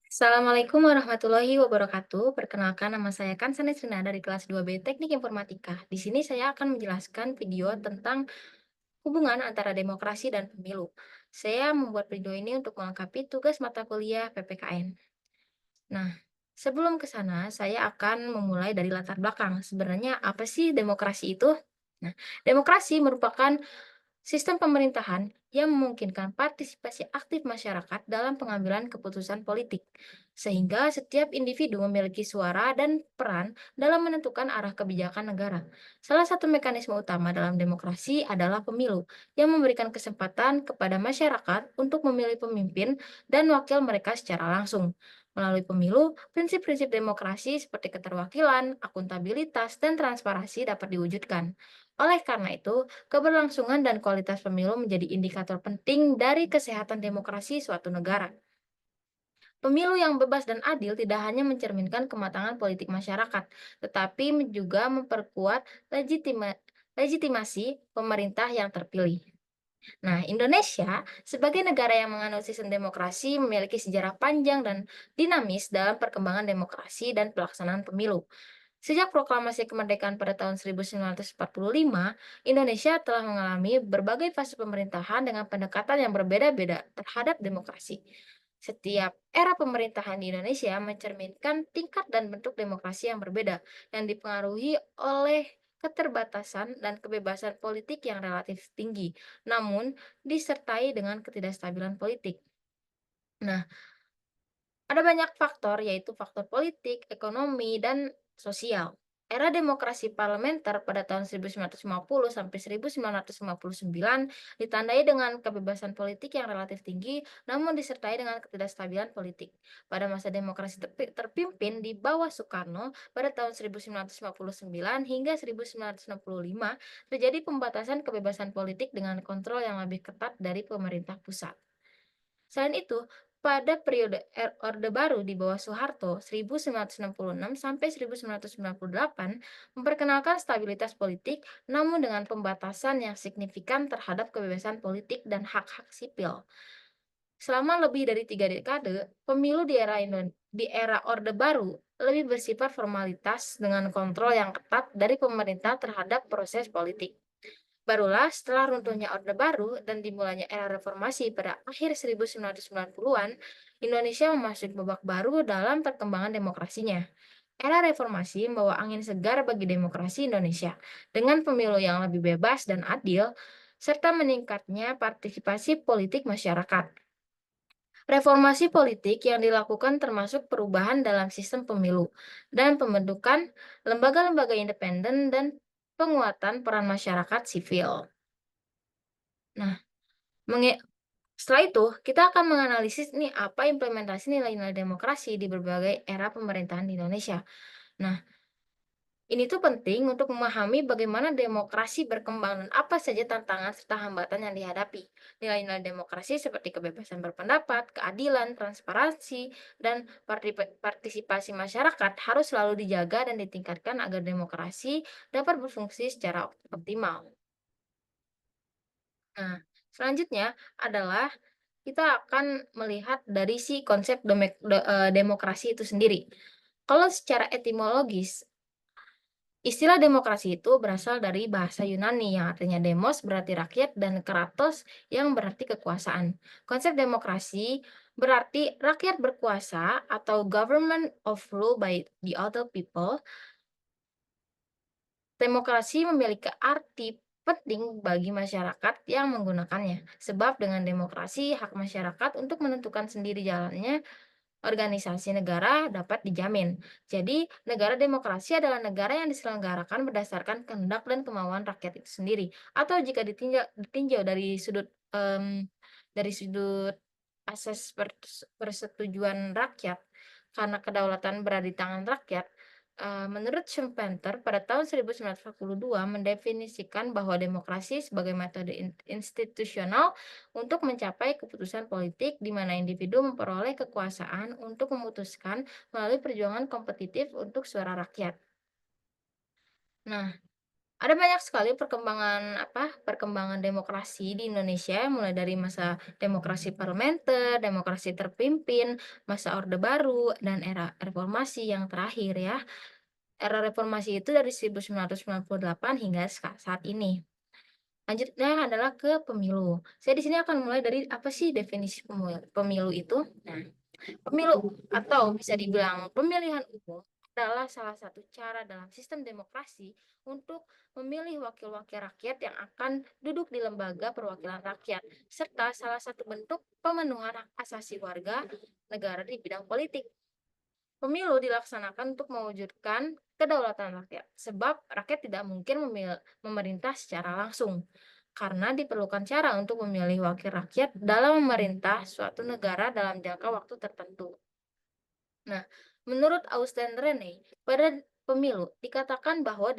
Assalamualaikum warahmatullahi wabarakatuh. Perkenalkan, nama saya Kansa Nesrina dari kelas 2B Teknik Informatika. Di sini saya akan menjelaskan video tentang hubungan antara demokrasi dan pemilu. Saya membuat video ini untuk melengkapi tugas mata kuliah PPKN. Nah, sebelum ke sana, saya akan memulai dari latar belakang. Sebenarnya apa sih demokrasi itu? Nah, demokrasi merupakan sistem pemerintahan yang memungkinkan partisipasi aktif masyarakat dalam pengambilan keputusan politik, sehingga setiap individu memiliki suara dan peran dalam menentukan arah kebijakan negara. Salah satu mekanisme utama dalam demokrasi adalah pemilu, yang memberikan kesempatan kepada masyarakat untuk memilih pemimpin dan wakil mereka secara langsung. Melalui pemilu, prinsip-prinsip demokrasi seperti keterwakilan, akuntabilitas, dan transparansi dapat diwujudkan. Oleh karena itu, keberlangsungan dan kualitas pemilu menjadi indikator penting dari kesehatan demokrasi suatu negara. Pemilu yang bebas dan adil tidak hanya mencerminkan kematangan politik masyarakat, tetapi juga memperkuat legitimasi pemerintah yang terpilih. Nah, Indonesia sebagai negara yang menganut sistem demokrasi memiliki sejarah panjang dan dinamis dalam perkembangan demokrasi dan pelaksanaan pemilu. Sejak proklamasi kemerdekaan pada tahun 1945, Indonesia telah mengalami berbagai fase pemerintahan dengan pendekatan yang berbeda-beda terhadap demokrasi. Setiap era pemerintahan di Indonesia mencerminkan tingkat dan bentuk demokrasi yang berbeda, yang dipengaruhi oleh keterbatasan dan kebebasan politik yang relatif tinggi, namun disertai dengan ketidakstabilan politik. Nah, ada banyak faktor, yaitu faktor politik, ekonomi, dan sosial. Era demokrasi parlementer pada tahun 1950 sampai 1959 ditandai dengan kebebasan politik yang relatif tinggi, namun disertai dengan ketidakstabilan politik. Pada masa demokrasi terpimpin di bawah Soekarno pada tahun 1959 hingga 1965, terjadi pembatasan kebebasan politik dengan kontrol yang lebih ketat dari pemerintah pusat. Selain itu, pada periode Orde Baru di bawah Soeharto 1966 sampai 1998 memperkenalkan stabilitas politik namun dengan pembatasan yang signifikan terhadap kebebasan politik dan hak-hak sipil. Selama lebih dari 3 dekade, pemilu di era Orde Baru lebih bersifat formalitas dengan kontrol yang ketat dari pemerintah terhadap proses politik. Barulah setelah runtuhnya Orde Baru dan dimulainya era reformasi pada akhir 1990-an, Indonesia memasuki babak baru dalam perkembangan demokrasinya. Era reformasi membawa angin segar bagi demokrasi Indonesia, dengan pemilu yang lebih bebas dan adil, serta meningkatnya partisipasi politik masyarakat. Reformasi politik yang dilakukan termasuk perubahan dalam sistem pemilu dan pembentukan lembaga-lembaga independen dan penguatan peran masyarakat sipil. Nah, Menge setelah itu, kita akan menganalisis nih apa implementasi nilai-nilai demokrasi di berbagai era pemerintahan di Indonesia. Nah, ini tuh penting untuk memahami bagaimana demokrasi berkembang dan apa saja tantangan serta hambatan yang dihadapi. Nilai-nilai demokrasi seperti kebebasan berpendapat, keadilan, transparansi, dan partisipasi masyarakat harus selalu dijaga dan ditingkatkan agar demokrasi dapat berfungsi secara optimal. Nah, selanjutnya adalah kita akan melihat dari si konsep demokrasi itu sendiri. Kalau secara etimologis, istilah demokrasi itu berasal dari bahasa Yunani yang artinya demos berarti rakyat dan kratos yang berarti kekuasaan. Konsep demokrasi berarti rakyat berkuasa atau government of rule by the other people. Demokrasi memiliki arti penting bagi masyarakat yang menggunakannya, sebab dengan demokrasi, hak masyarakat untuk menentukan sendiri jalannya organisasi negara dapat dijamin. Jadi, negara demokrasi adalah negara yang diselenggarakan berdasarkan kehendak dan kemauan rakyat itu sendiri. Atau jika ditinjau dari sudut asas persetujuan rakyat, karena kedaulatan berada di tangan rakyat, menurut Schumpeter pada tahun 1942 mendefinisikan bahwa demokrasi sebagai metode institusional untuk mencapai keputusan politik di mana individu memperoleh kekuasaan untuk memutuskan melalui perjuangan kompetitif untuk suara rakyat. Nah, Ada banyak sekali perkembangan demokrasi di Indonesia, mulai dari masa demokrasi parlementer, demokrasi terpimpin, masa Orde Baru, dan era reformasi yang terakhir ya. Era reformasi itu dari 1998 hingga saat ini. Lanjutnya adalah ke pemilu. Saya di sini akan mulai dari apa sih definisi pemilu itu? Nah, pemilu atau bisa dibilang pemilihan umum adalah salah satu cara dalam sistem demokrasi untuk memilih wakil-wakil rakyat yang akan duduk di lembaga perwakilan rakyat, serta salah satu bentuk pemenuhan hak asasi warga negara di bidang politik. Pemilu dilaksanakan untuk mewujudkan kedaulatan rakyat, sebab rakyat tidak mungkin memerintah secara langsung, karena diperlukan cara untuk memilih wakil rakyat dalam memerintah suatu negara dalam jangka waktu tertentu. Nah, menurut Austen Rene, pada pemilu dikatakan bahwa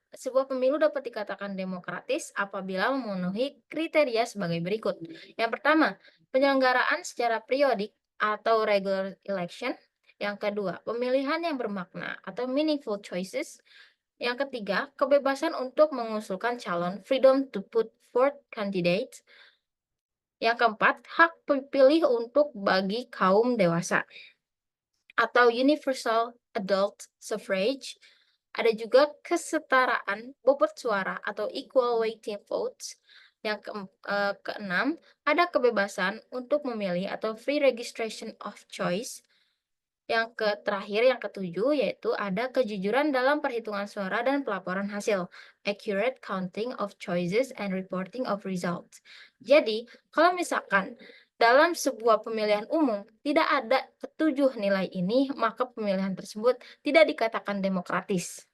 sebuah pemilu dapat dikatakan demokratis apabila memenuhi kriteria sebagai berikut. Yang pertama, penyelenggaraan secara periodik atau regular election. Yang kedua, pemilihan yang bermakna atau meaningful choices. Yang ketiga, kebebasan untuk mengusulkan calon, freedom to put forth candidates. Yang keempat, hak pilih untuk bagi kaum dewasa atau universal adult suffrage. Ada juga kesetaraan bobot suara atau equal weighting votes. Keenam, ada kebebasan untuk memilih atau free registration of choice. Terakhir, yang ketujuh, yaitu ada kejujuran dalam perhitungan suara dan pelaporan hasil, accurate counting of choices and reporting of results. Jadi, kalau misalkan dalam sebuah pemilihan umum tidak ada ketujuh nilai ini, maka pemilihan tersebut tidak dikatakan demokratis.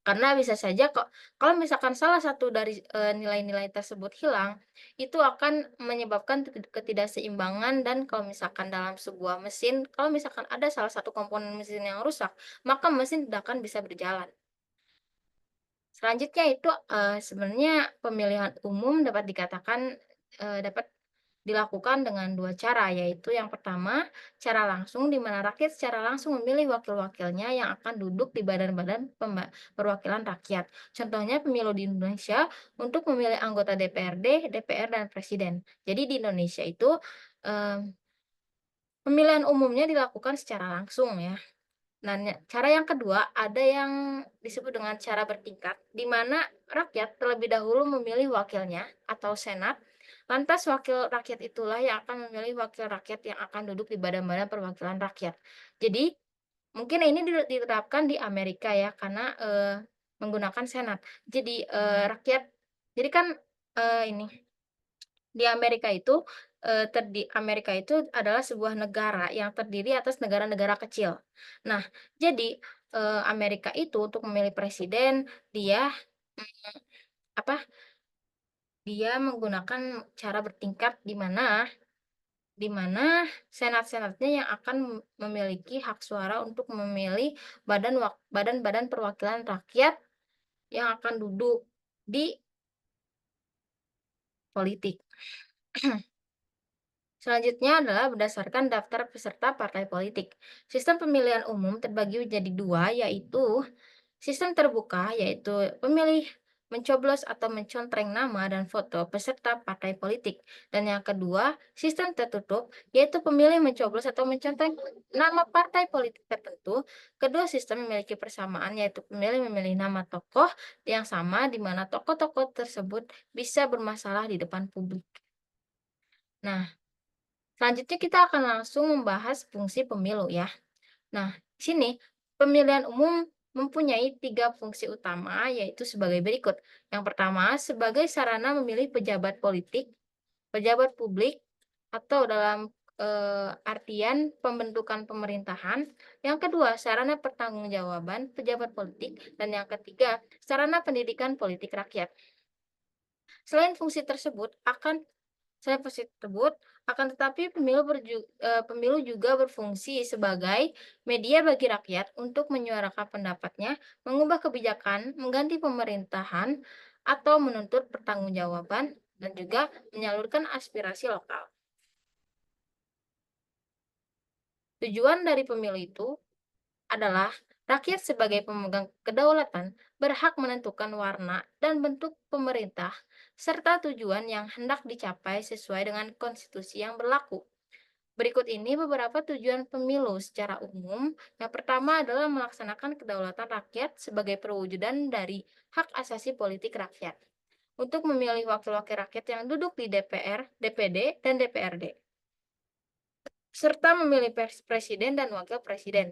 Karena bisa saja kok kalau misalkan salah satu dari, nilai-nilai tersebut hilang, itu akan menyebabkan ketidakseimbangan dan kalau misalkan dalam sebuah mesin, kalau misalkan ada salah satu komponen mesin yang rusak, maka mesin tidak akan bisa berjalan. Selanjutnya itu, sebenarnya pemilihan umum dapat dilakukan dengan 2 cara, yaitu yang pertama, cara langsung di mana rakyat secara langsung memilih wakil-wakilnya yang akan duduk di badan-badan perwakilan rakyat. Contohnya pemilu di Indonesia untuk memilih anggota DPRD, DPR, dan presiden. Jadi di Indonesia itu, mmm, pemilihan umumnya dilakukan secara langsung ya. Nah, cara yang kedua ada yang disebut dengan cara bertingkat, di mana rakyat terlebih dahulu memilih wakilnya atau senat, lantas wakil rakyat itulah yang akan memilih wakil rakyat yang akan duduk di badan-badan perwakilan rakyat. Jadi, mungkin ini diterapkan di Amerika ya, karena, menggunakan senat. Jadi, jadi kan, ini di Amerika itu adalah sebuah negara yang terdiri atas negara-negara kecil. Nah, jadi, Amerika itu untuk memilih presiden, dia, mmm, apa, dia menggunakan cara bertingkat di mana senat-senatnya yang akan memiliki hak suara untuk memilih badan-badan perwakilan rakyat yang akan duduk di politik. Selanjutnya adalah berdasarkan daftar peserta partai politik. Sistem pemilihan umum terbagi menjadi dua, yaitu sistem terbuka, yaitu pemilih mencoblos atau mencontreng nama dan foto peserta partai politik. Dan yang kedua, sistem tertutup, yaitu pemilih mencoblos atau mencontreng nama partai politik tertentu. Kedua sistem memiliki persamaan, yaitu pemilih memilih nama tokoh yang sama, di mana tokoh-tokoh tersebut bisa bermasalah di depan publik. Nah, selanjutnya kita akan langsung membahas fungsi pemilu ya. Nah, di sini pemilihan umum mempunyai 3 fungsi utama yaitu sebagai berikut. Yang pertama, sebagai sarana memilih pejabat politik, pejabat publik atau dalam artian pembentukan pemerintahan. Yang kedua, sarana pertanggungjawaban pejabat politik dan yang ketiga, sarana pendidikan politik rakyat. Selain fungsi tersebut akan Selain fungsi tersebut, akan tetapi pemilu juga berfungsi sebagai media bagi rakyat untuk menyuarakan pendapatnya, mengubah kebijakan, mengganti pemerintahan, atau menuntut pertanggungjawaban, dan juga menyalurkan aspirasi lokal. Tujuan dari pemilu itu adalah Rakyat sebagai pemegang kedaulatan berhak menentukan warna dan bentuk pemerintah serta tujuan yang hendak dicapai sesuai dengan konstitusi yang berlaku. Berikut ini beberapa tujuan pemilu secara umum. Yang pertama adalah melaksanakan kedaulatan rakyat sebagai perwujudan dari hak asasi politik rakyat untuk memilih wakil-wakil rakyat yang duduk di DPR, DPD, dan DPRD, serta memilih presiden dan wakil presiden.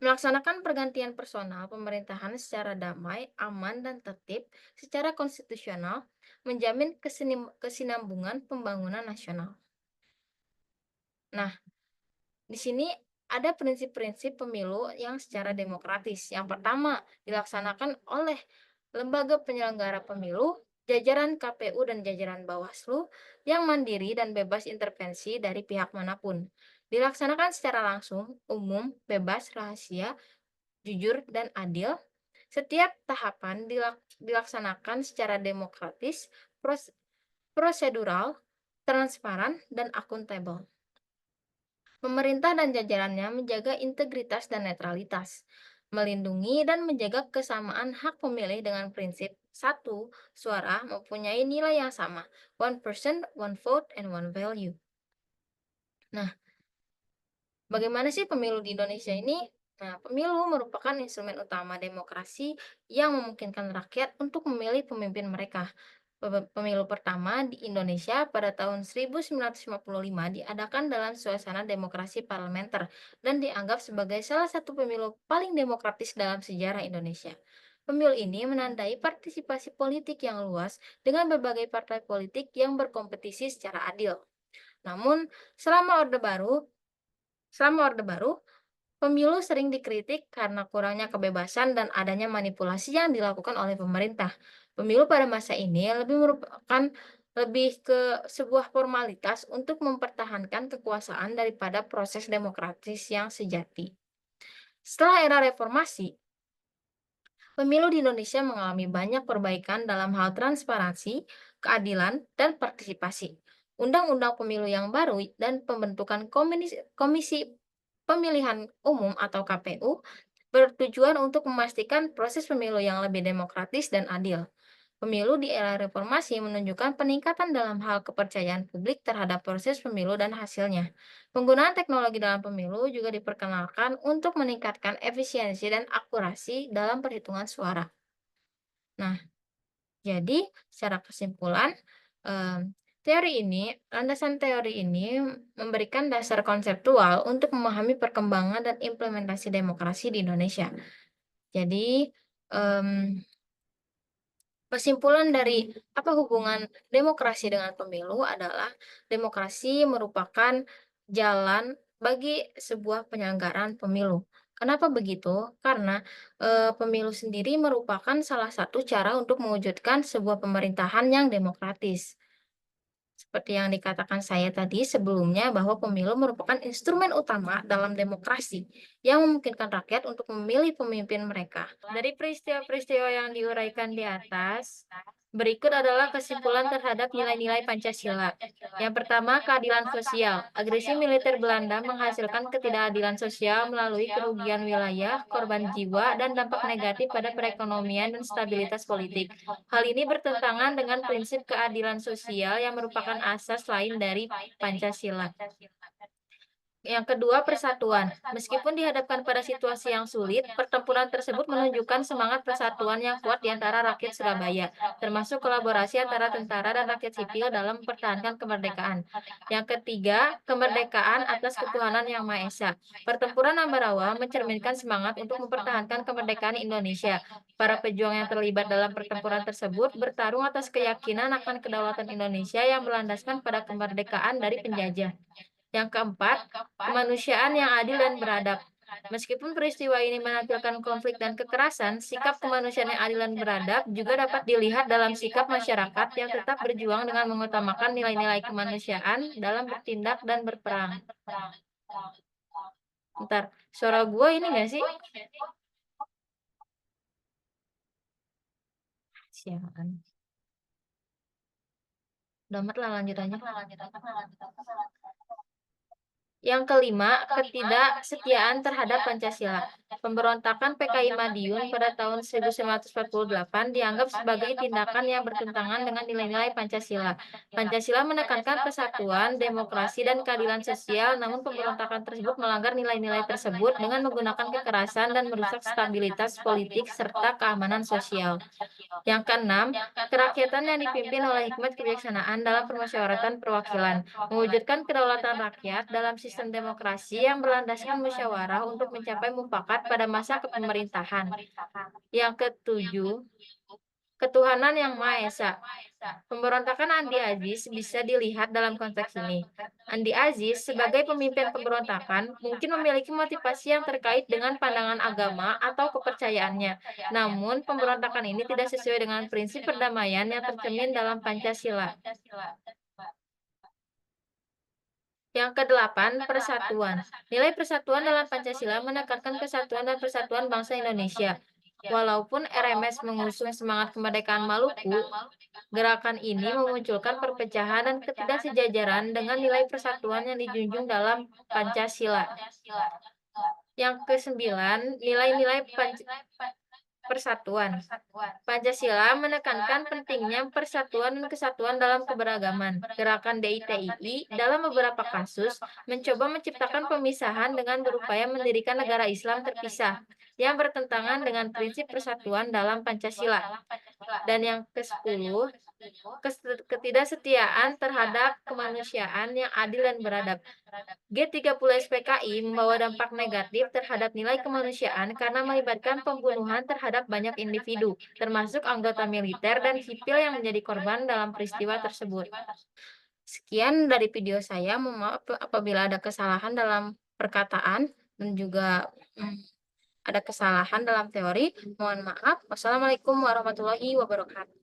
Melaksanakan pergantian personal pemerintahan secara damai, aman, dan tertib secara konstitusional menjamin kesinambungan pembangunan nasional. Nah, di sini ada prinsip-prinsip pemilu yang secara demokratis. Yang pertama, dilaksanakan oleh lembaga penyelenggara pemilu, jajaran KPU dan jajaran Bawaslu yang mandiri dan bebas intervensi dari pihak manapun. Dilaksanakan secara langsung, umum, bebas, rahasia, jujur, dan adil. Setiap tahapan dilaksanakan secara demokratis, prosedural, transparan, dan akuntabel. Pemerintah dan jajarannya menjaga integritas dan netralitas, melindungi dan menjaga kesamaan hak pemilih dengan prinsip satu suara mempunyai nilai yang sama, one person, one vote, and one value. Nah, bagaimana sih pemilu di Indonesia ini? Nah, pemilu merupakan instrumen utama demokrasi yang memungkinkan rakyat untuk memilih pemimpin mereka. Pemilu pertama di Indonesia pada tahun 1955 diadakan dalam suasana demokrasi parlementer dan dianggap sebagai salah satu pemilu paling demokratis dalam sejarah Indonesia. Pemilu ini menandai partisipasi politik yang luas dengan berbagai partai politik yang berkompetisi secara adil. Namun, selama Orde Baru, pemilu sering dikritik karena kurangnya kebebasan dan adanya manipulasi yang dilakukan oleh pemerintah. Pemilu pada masa ini lebih ke sebuah formalitas untuk mempertahankan kekuasaan daripada proses demokratis yang sejati. Setelah era reformasi, pemilu di Indonesia mengalami banyak perbaikan dalam hal transparansi, keadilan, dan partisipasi. Undang-undang pemilu yang baru dan pembentukan komisi pemilihan umum atau KPU bertujuan untuk memastikan proses pemilu yang lebih demokratis dan adil. Pemilu di era reformasi menunjukkan peningkatan dalam hal kepercayaan publik terhadap proses pemilu dan hasilnya. Penggunaan teknologi dalam pemilu juga diperkenalkan untuk meningkatkan efisiensi dan akurasi dalam perhitungan suara. Nah, jadi secara kesimpulan, landasan teori ini memberikan dasar konseptual untuk memahami perkembangan dan implementasi demokrasi di Indonesia. Jadi, kesimpulan dari apa hubungan demokrasi dengan pemilu adalah demokrasi merupakan jalan bagi sebuah penyelenggaraan pemilu. Kenapa begitu? Karena pemilu sendiri merupakan salah satu cara untuk mewujudkan sebuah pemerintahan yang demokratis. Seperti yang dikatakan saya tadi sebelumnya bahwa pemilu merupakan instrumen utama dalam demokrasi yang memungkinkan rakyat untuk memilih pemimpin mereka. Dari peristiwa-peristiwa yang diuraikan di atas, berikut adalah kesimpulan terhadap nilai-nilai Pancasila. Yang pertama, keadilan sosial. Agresi militer Belanda menghasilkan ketidakadilan sosial melalui kerugian wilayah, korban jiwa, dan dampak negatif pada perekonomian dan stabilitas politik. Hal ini bertentangan dengan prinsip keadilan sosial yang merupakan asas lain dari Pancasila. Yang kedua, persatuan. Meskipun dihadapkan pada situasi yang sulit, pertempuran tersebut menunjukkan semangat persatuan yang kuat di antara rakyat Surabaya, termasuk kolaborasi antara tentara dan rakyat sipil dalam mempertahankan kemerdekaan. Yang ketiga, kemerdekaan atas ketuhanan Yang Maha Esa. Pertempuran Ambarawa mencerminkan semangat untuk mempertahankan kemerdekaan Indonesia. Para pejuang yang terlibat dalam pertempuran tersebut bertarung atas keyakinan akan kedaulatan Indonesia yang berlandaskan pada kemerdekaan dari penjajah. Yang keempat, kemanusiaan yang adil dan beradab. Meskipun peristiwa ini menampilkan konflik dan kekerasan, sikap kemanusiaan yang adil dan beradab juga dapat dilihat dalam sikap masyarakat yang tetap berjuang dengan mengutamakan nilai-nilai kemanusiaan dalam bertindak dan berperang. Bentar, suara gua ini nggak sih? Sialan. Udah amat lah lanjut aja. Yang kelima, ketidaksetiaan terhadap Pancasila. Pemberontakan PKI Madiun pada tahun 1948 dianggap sebagai tindakan yang bertentangan dengan nilai-nilai Pancasila. Pancasila menekankan persatuan, demokrasi, dan keadilan sosial, namun pemberontakan tersebut melanggar nilai-nilai tersebut dengan menggunakan kekerasan dan merusak stabilitas politik serta keamanan sosial. Yang keenam, kerakyatan yang dipimpin oleh hikmat kebijaksanaan dalam permusyawaratan perwakilan, mewujudkan kedaulatan rakyat dalam sistem demokrasi yang berlandaskan musyawarah untuk mencapai mufakat pada masa kepemerintahan. Yang ketujuh, ketuhanan yang Maha Esa. Pemberontakan Andi Aziz bisa dilihat dalam konteks ini. Andi Aziz sebagai pemimpin pemberontakan mungkin memiliki motivasi yang terkait dengan pandangan agama atau kepercayaannya. Namun, pemberontakan ini tidak sesuai dengan prinsip perdamaian yang tercermin dalam Pancasila. Yang kedelapan, persatuan. Nilai persatuan dalam Pancasila menekankan kesatuan dan persatuan bangsa Indonesia. Walaupun RMS mengusung semangat kemerdekaan Maluku, gerakan ini memunculkan perpecahan dan ketidaksejajaran dengan nilai persatuan yang dijunjung dalam Pancasila. Yang kesembilan, nilai-nilai persatuan. Pancasila menekankan pentingnya persatuan dan kesatuan dalam keberagaman. Gerakan DITII dalam beberapa kasus mencoba menciptakan pemisahan dengan berupaya mendirikan negara Islam terpisah yang bertentangan dengan prinsip persatuan dalam Pancasila. Dan yang ke-10, ketidaksetiaan terhadap kemanusiaan yang adil dan beradab. G30 SPKI membawa dampak negatif terhadap nilai kemanusiaan karena melibatkan pembunuhan terhadap banyak individu, termasuk anggota militer dan sipil yang menjadi korban dalam peristiwa tersebut. Sekian dari video saya, mohon maaf apabila ada kesalahan dalam perkataan dan juga ada kesalahan dalam teori. Mohon maaf. Wassalamualaikum warahmatullahi wabarakatuh.